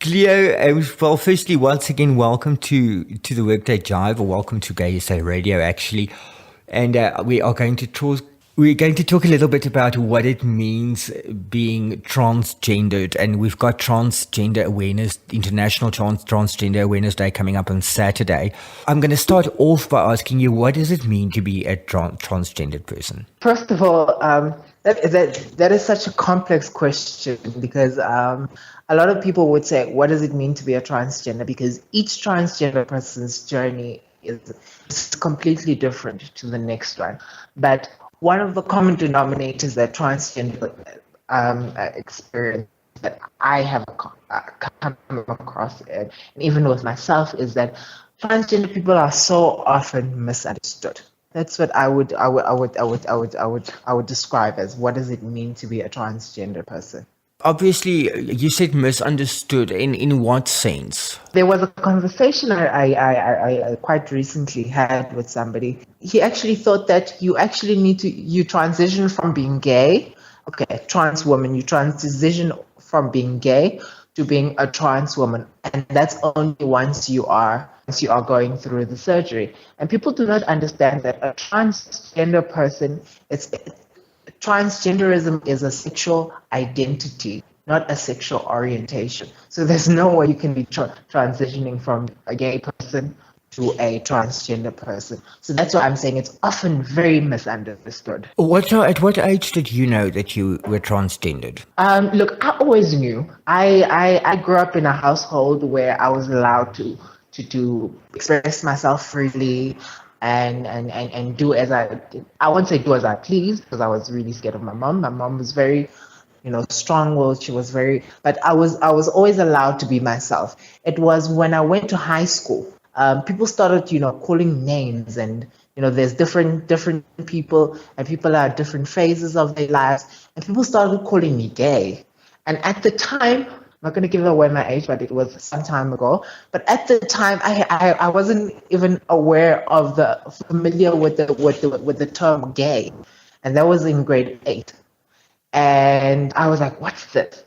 Gleo, well, firstly, once again, welcome to the Workday Jive, or welcome to Gay SA Radio, actually. And we're going to talk a little bit about what it means being transgendered. And we've got Transgender Awareness, International Transgender Awareness Day coming up on Saturday. I'm going to start off by asking you, what does it mean to be a transgendered person? First of all, that is such a complex question because a lot of people would say, what does it mean to be a transgender? Because each transgender person's journey is completely different to the next one. But one of the common denominators that transgender experience that I have come across, and even with myself, is that transgender people are so often misunderstood. That's what I would describe as what does it mean to be a transgender person. Obviously, you said misunderstood. In what sense? There was a conversation I quite recently had with somebody. He actually thought that you actually you transition from being gay, okay, trans woman, you transition from being gay to being a trans woman, and that's only once you are going through the surgery. And people do not understand that a transgender person, transgenderism is a sexual identity, not a sexual orientation. So there's no way you can be transitioning from a gay person to a transgender person. So that's why I'm saying it's often very misunderstood. At what age did you know that you were transgendered? Look, I always knew. I grew up in a household where I was allowed to express myself freely and do as I won't say do as I please, because I was really scared of my mom. My mom was very, strong-willed. She was but I was always allowed to be myself. It was when I went to high school, people started, calling names, and there's different people, and people are at different phases of their lives, and people started calling me gay. And at the time, I'm not going to give away my age, but it was some time ago. But at the time, I wasn't even familiar with the term gay, and that was in grade 8. And I was like, "What's this?"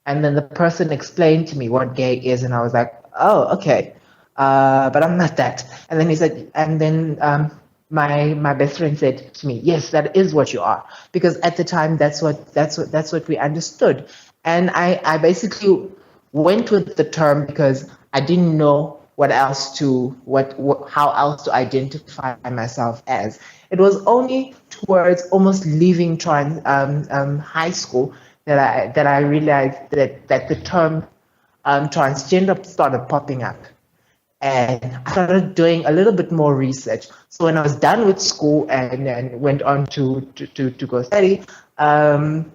And then the person explained to me what gay is, and I was like, "Oh, okay, but I'm not that." And then he said, and then my best friend said to me, "Yes, that is what you are," because at the time that's what we understood. And I basically went with the term because I didn't know how else to identify myself as. It was only towards almost leaving high school that I realized that the term transgender started popping up. And I started doing a little bit more research. So when I was done with school and went on to go study, I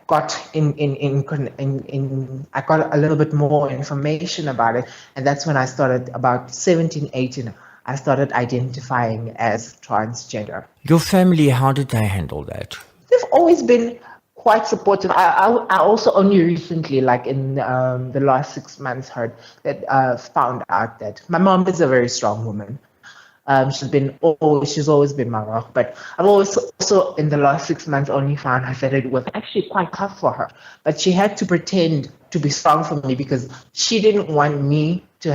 got I got a little bit more information about it, and that's when I started about 17, 18. I started identifying as transgender. Your family, how did they handle that? They've always been quite supportive. I also only recently, like in the last 6 months, found out that my mom is a very strong woman. She's always been my rock, but I've always also in the last 6 months only found out that it was actually quite tough for her. But she had to pretend to be strong for me because she didn't want me to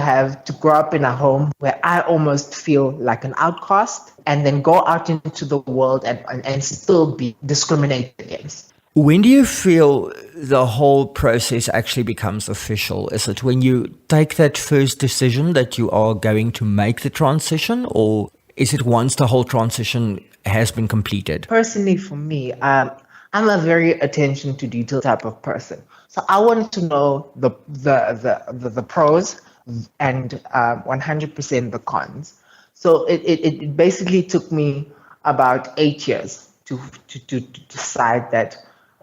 grow up in a home where I almost feel like an outcast and then go out into the world and still be discriminated against. When do you feel the whole process actually becomes official? Is it when you take that first decision that you are going to make the transition, or is it once the whole transition has been completed? Personally, for me, I'm a very attention to detail type of person. So I wanted to know the pros and 100% the cons. So it basically took me about 8 years to decide that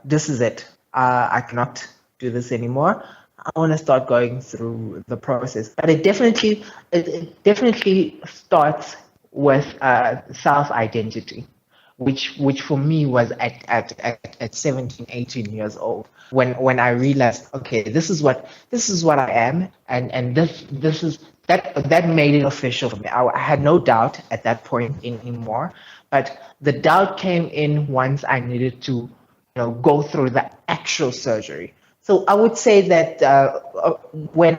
this is it. I cannot do this anymore. I want to start going through the process. But it definitely starts with self-identity, which for me was at 17, 18 years old when I realized, okay, this is what I am, and this is that made it official for me. I had no doubt at that point anymore, but the doubt came in once I needed to go through the actual surgery. So I would say that when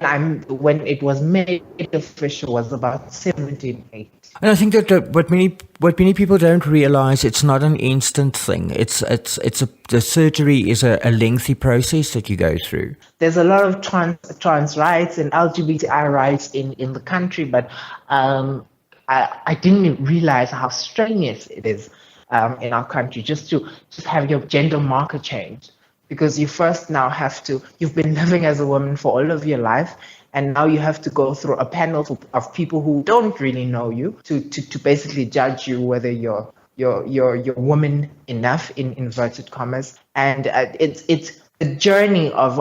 it was made official was about 1780. And I think that what many people don't realize, it's not an instant thing. The surgery is a lengthy process that you go through. There's a lot of trans rights and LGBTI rights in the country, but I didn't realize how strenuous it is in our country just have your gender marker changed, because you first now have to, you've been living as a woman for all of your life, and now you have to go through a panel of people who don't really know you to basically judge you whether you're woman enough in inverted commas. And it's the journey of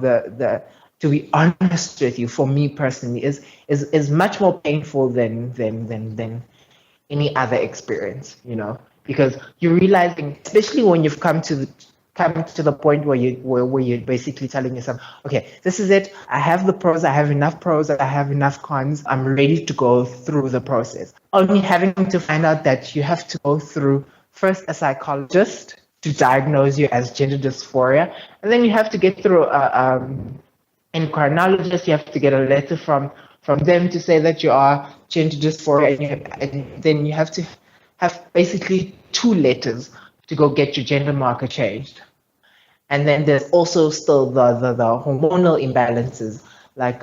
the to be honest with you, for me personally, is much more painful than any other experience, because you're realizing, especially when you've come to the point where you're basically telling yourself, okay, this is it. I have the pros. I have enough pros. I have enough cons. I'm ready to go through the process. Only having to find out that you have to go through first a psychologist to diagnose you as gender dysphoria, and then you have to get through endocrinologist. You have to get a letter from them to say that you are gender dysphoria, and then you have to have basically 2 letters to go get your gender marker changed. And then there's also still the hormonal imbalances. Like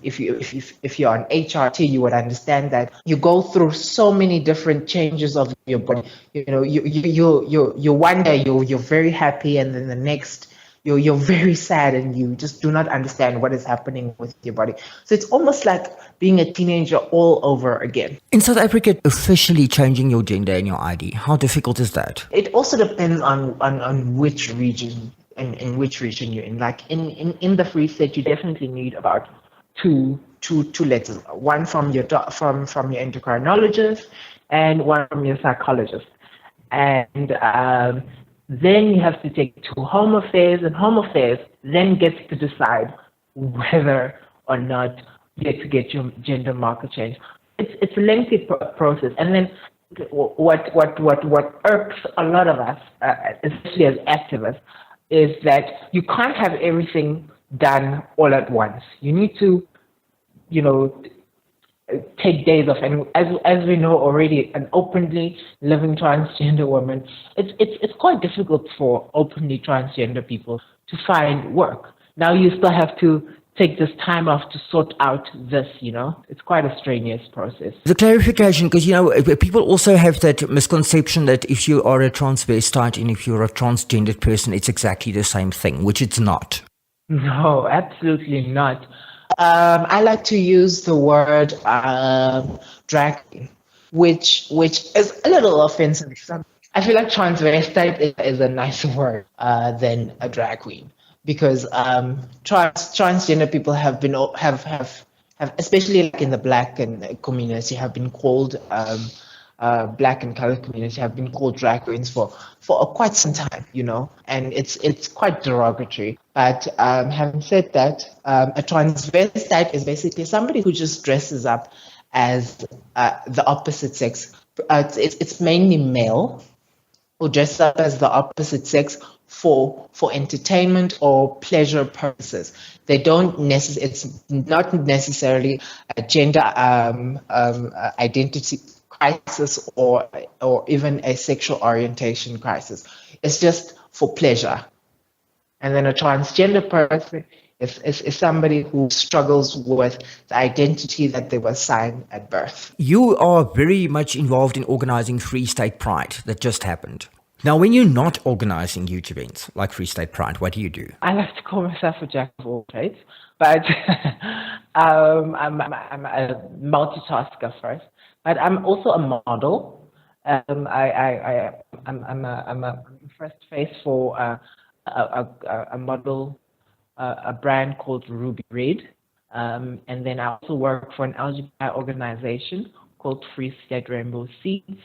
if you're on HRT, you would understand that you go through so many different changes of your body. You one day you're very happy, and then the next you're very sad, and you just do not understand what is happening with your body. So it's almost like being a teenager all over again. In South Africa, officially changing your gender in your ID, how difficult is that? It also depends on which region and in which region you're in. Like in the Free State, you definitely need about two letters. One from your from your endocrinologist and one from your psychologist. And then you have to take to Home Affairs, and Home Affairs then gets to decide whether or not you get your gender marker changed. It's a lengthy process, and then what irks a lot of us, especially as activists, is that you can't have everything done all at once. You need to, take days off. And as we know already, an openly living transgender woman, it's quite difficult for openly transgender people to find work. Now you still have to take this time off to sort out this, It's quite a strenuous process. The clarification, because, people also have that misconception that if you are a transvestite and if you're a transgendered person, it's exactly the same thing, which it's not. No, absolutely not. I like to use the word drag queen, which is a little offensive. I feel like transvestite is a nicer word than a drag queen, because transgender people have been have especially like in the Black and community have been called Black and colored community have been called drag queens for quite some time, and it's quite derogatory. But having said that, a transvestite is basically somebody who just dresses up as the opposite sex. It's mainly male who dress up as the opposite sex for entertainment or pleasure purposes. They don't it's not necessarily a gender identity crisis or even a sexual orientation crisis. It's just for pleasure. And then a transgender person is somebody who struggles with the identity that they were assigned at birth. You are very much involved in organizing Free State Pride that just happened. Now, when you're not organizing youth events like Free State Pride, what do you do? I like to call myself a jack of all trades, but I'm a multitasker first. But I'm also a model. I'm a first face for a model, a brand called Ruby Red, and then I also work for an LGBTI organization called Free State Rainbow Seeds.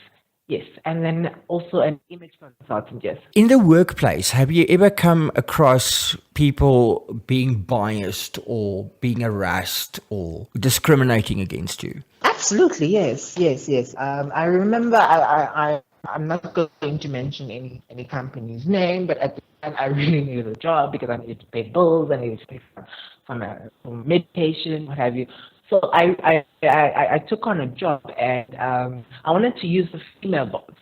Yes, and then also an image consultant, yes. In the workplace, have you ever come across people being biased or being harassed or discriminating against you? Absolutely, yes. I remember, I'm not going to mention any company's name, but at time, I really needed a job because I needed to pay bills, I needed to pay for medication, what have you. So I took on a job, and I wanted to use the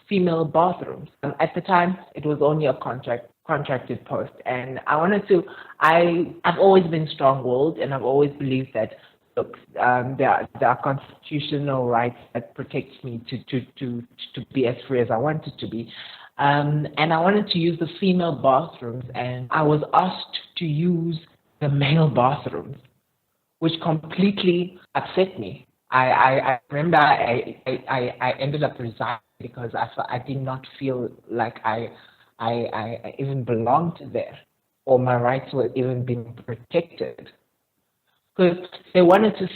female bathrooms. At the time, it was only a contracted post, and I wanted to. I've always been strong-willed, and I've always believed that look, there are constitutional rights that protect me to be as free as I wanted to be. And I wanted to use the female bathrooms, and I was asked to use the male bathrooms, which completely upset me. I remember I ended up resigning because I did not feel like I even belonged there, or my rights were even being protected, because they wanted to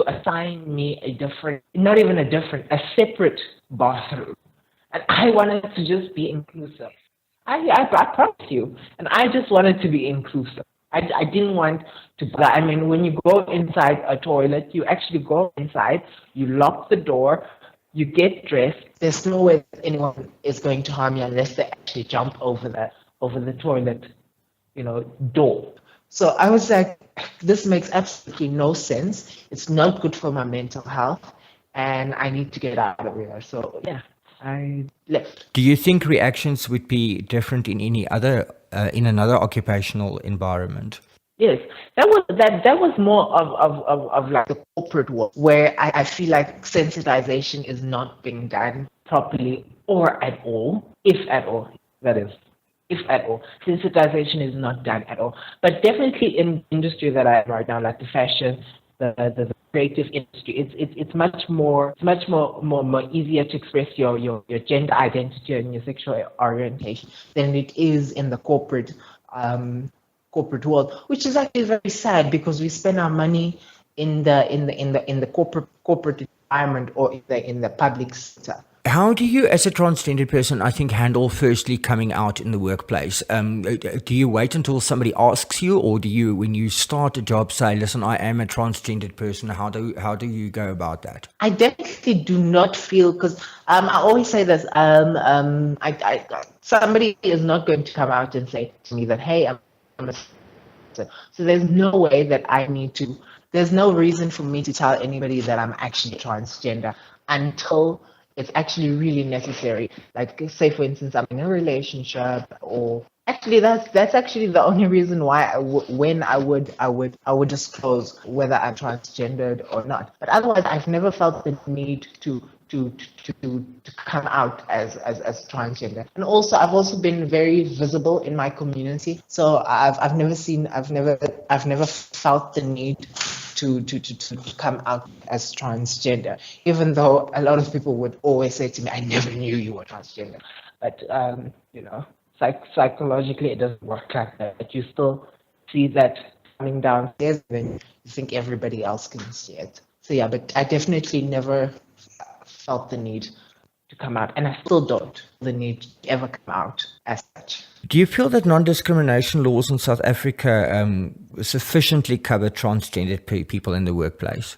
assign me a different, not even a different, a separate bathroom, and I wanted to just be inclusive. I promise you, and I just wanted to be inclusive. I didn't want to. I mean, when you go inside a toilet, you actually go inside, you lock the door, you get dressed. There's no way anyone is going to harm you unless they actually jump over the toilet, door. So I was like, this makes absolutely no sense. It's not good for my mental health, and I need to get out of here. So yeah, I left. Do you think reactions would be different in any other in another occupational environment? Yes, that was more of like the corporate world, where I feel like sensitization is not being done properly or at all, if at all, that is. If at all. Sensitization is not done at all. But definitely in industry that I am right now, like the fashion, the creative industry, it's much more easier to express your gender identity and your sexual orientation than it is in the corporate world, which is actually very sad because we spend our money in the corporate environment or in the public sector. How do you, as a transgender person, I think, handle firstly coming out in the workplace? Do you wait until somebody asks you, or do you, when you start a job, say, "Listen, I am a transgendered person"? How do you go about that? I definitely do not feel, because I always say this. Somebody is not going to come out and say to me that, hey, I'm a so there's no way that there's no reason for me to tell anybody that I'm actually transgender until it's actually really necessary. Like, say for instance, I'm in a relationship, or actually that's actually the only reason why when I would disclose whether I'm transgendered or not. But otherwise, I've never felt the need to come out as transgender. And also, I've also been very visible in my community, so I've never felt the need to come out as transgender, even though a lot of people would always say to me, "I never knew you were transgender." But psychologically, it doesn't work like that. But you still see that coming downstairs, then you think everybody else can see it. So yeah, but I definitely never felt the need to come out, and I still don't feel the need to ever come out as such. Do you feel that non-discrimination laws in South Africa sufficiently cover transgendered people in the workplace?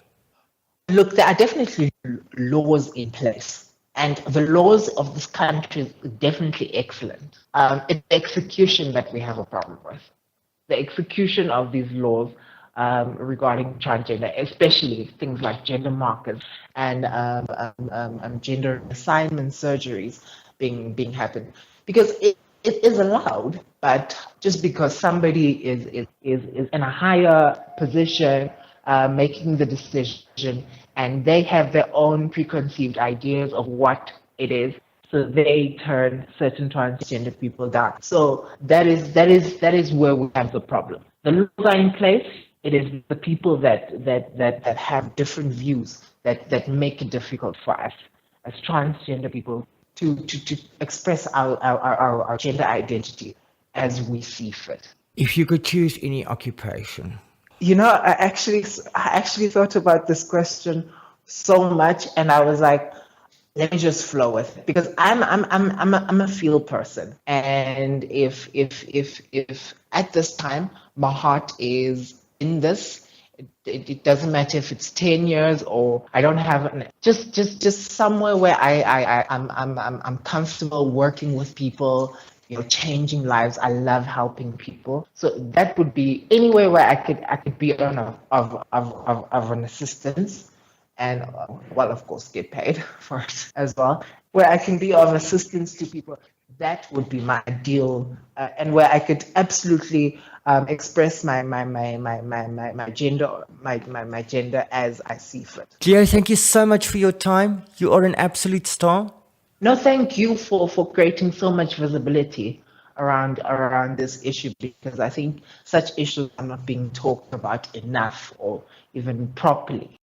Look, there are definitely laws in place, and the laws of this country are definitely excellent. It's the execution that we have a problem with. The execution of these laws regarding transgender, especially things like gender markers and gender assignment surgeries being happen, because it is allowed, but just because somebody is in a higher position making the decision, and they have their own preconceived ideas of what it is, so they turn certain transgender people down. So that is where we have the problem. The laws are in place. It is the people that have different views that make it difficult for us as transgender people to express our gender identity as we see fit. If you could choose any occupation. I actually thought about this question so much, and I was like, let me just flow with it, because I'm a feel person, and if at this time my heart is in this, it doesn't matter if it's 10 years or I don't have just somewhere where I'm comfortable working with people changing lives. I love helping people. So that would be anywhere where I could be on of an assistance, and well, of course, get paid for it as well. Where I can be of assistance to people, that would be my ideal, and where I could absolutely express my gender, my gender as I see fit. Gleo, thank you so much for your time. You are an absolute star. No, thank you for creating so much visibility around this issue, because I think such issues are not being talked about enough or even properly.